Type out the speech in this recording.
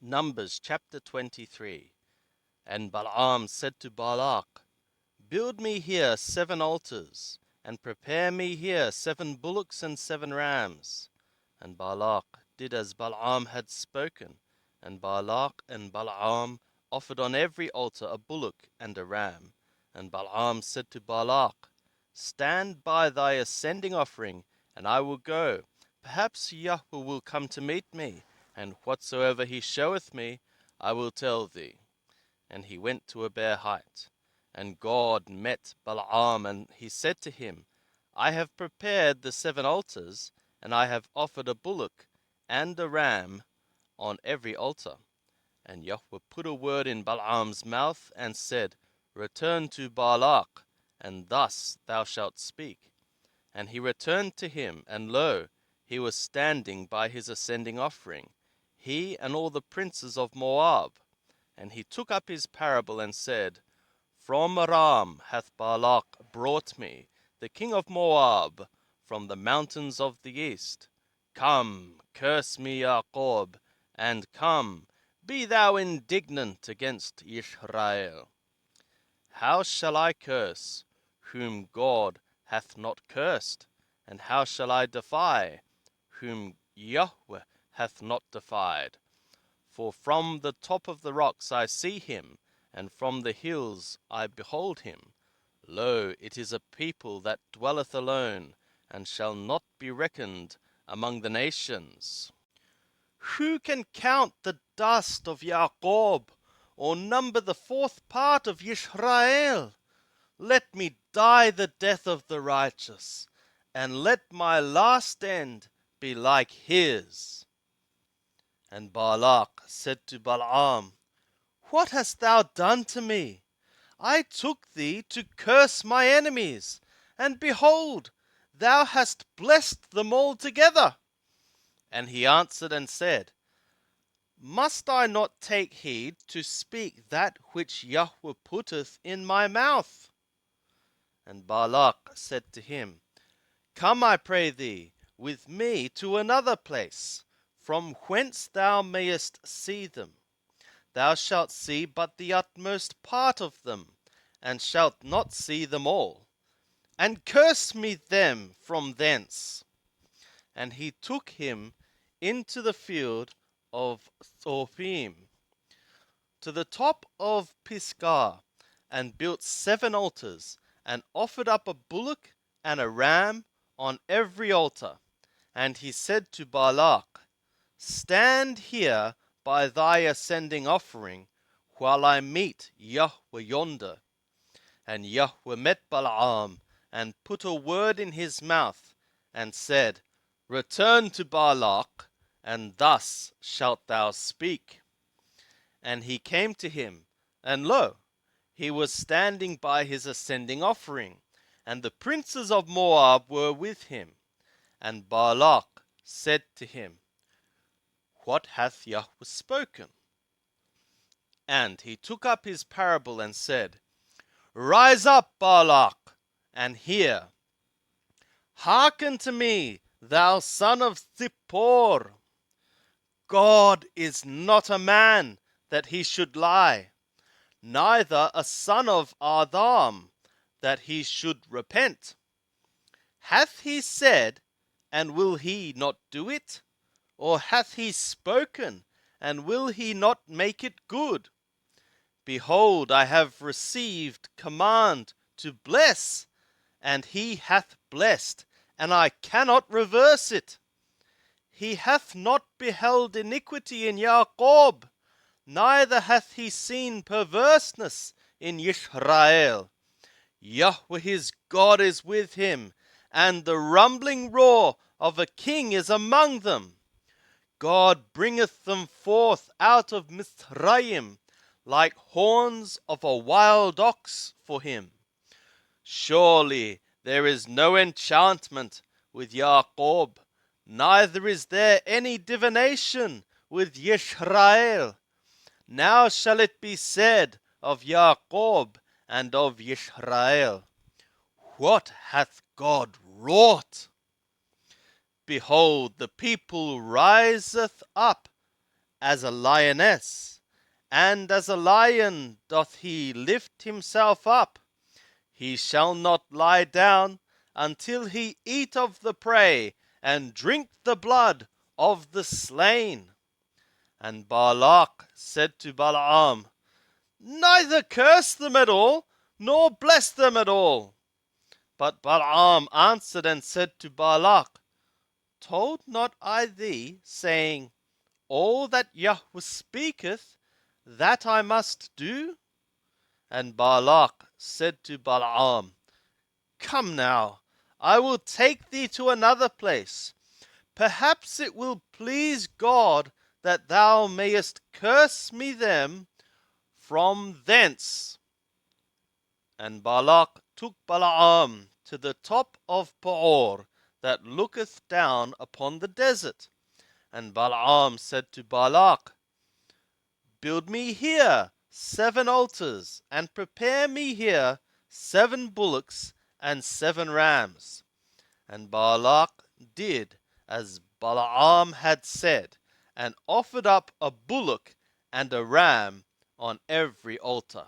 Numbers chapter 23. And Balaam said to Balak, Build me here 7 altars, and prepare me here 7 bullocks and 7 rams. And Balak did as Balaam had spoken, and Balak and Balaam offered on every altar a bullock and a ram. And Balaam said to Balak, Stand by thy ascending offering, and I will go. Perhaps Yahweh will come to meet me, and whatsoever he showeth me, I will tell thee. And he went to a bare height. And God met Balaam, and he said to him, I have prepared the 7 altars, and I have offered a bullock and a ram on every altar. And Yahweh put a word in Balaam's mouth, and said, Return to Balak, and thus thou shalt speak. And he returned to him, and lo, he was standing by his ascending offering, he and all the princes of Moab. And he took up his parable, and said, From Aram hath Balak brought me, the king of Moab, from the mountains of the east. Come, curse me, Jacob, and come, be thou indignant against Israel. How shall I curse, whom God hath not cursed? And how shall I defy, whom Yahweh hath not defied? For from the top of the rocks I see him, and from the hills I behold him. Lo, it is a people that dwelleth alone, and shall not be reckoned among the nations. Who can count the dust of Jacob, or number the 4th part of Israel? Let me die the death of the righteous, and let my last end be like his. And Balak said to Balaam, What hast thou done to me? I took thee to curse my enemies, and behold, thou hast blessed them all together. And he answered and said, Must I not take heed to speak that which Yahweh putteth in my mouth? And Balak said to him, Come, I pray thee, with me to another place, from whence thou mayest see them. Thou shalt see but the utmost part of them, and shalt not see them all. And curse me them from thence. And he took him into the field of Zophim, to the top of Pisgah, and built 7 altars, and offered up a bullock and a ram on every altar. And he said to Balak, Stand here by thy ascending offering, while I meet Yahweh yonder. And Yahweh met Balaam, and put a word in his mouth, and said, Return to Balak, and thus shalt thou speak. And he came to him, and lo, he was standing by his ascending offering, and the princes of Moab were with him. And Balak said to him, What hath Yahweh spoken? And he took up his parable and said, Rise up, Balak, and hear. Hearken to me, thou son of Zippor. God is not a man that he should lie, neither a son of Adam that he should repent. Hath he said, and will he not do it? Or hath he spoken, and will he not make it good? Behold, I have received command to bless, and he hath blessed, and I cannot reverse it. He hath not beheld iniquity in Jacob, neither hath he seen perverseness in Israel. Yahweh his God is with him, and the rumbling roar of a king is among them. God bringeth them forth out of Mizraim, like horns of a wild ox for him. Surely there is no enchantment with Jacob, neither is there any divination with Israel. Now shall it be said of Jacob and of Israel, What hath God wrought? Behold, the people riseth up, as a lioness, and as a lion doth he lift himself up. He shall not lie down until he eat of the prey, and drink the blood of the slain. And Balak said to Balaam, Neither curse them at all, nor bless them at all. But Balaam answered and said to Balak, Told not I thee, saying, All that Yahweh speaketh, that I must do? And Balak said to Balaam, Come now, I will take thee to another place. Perhaps it will please God that thou mayest curse me them from thence. And Balak took Balaam to the top of Peor, that looketh down upon the desert. And Balaam said to Balak, Build me here 7 altars, and prepare me here 7 bullocks and 7 rams. And Balak did as Balaam had said, and offered up a bullock and a ram on every altar.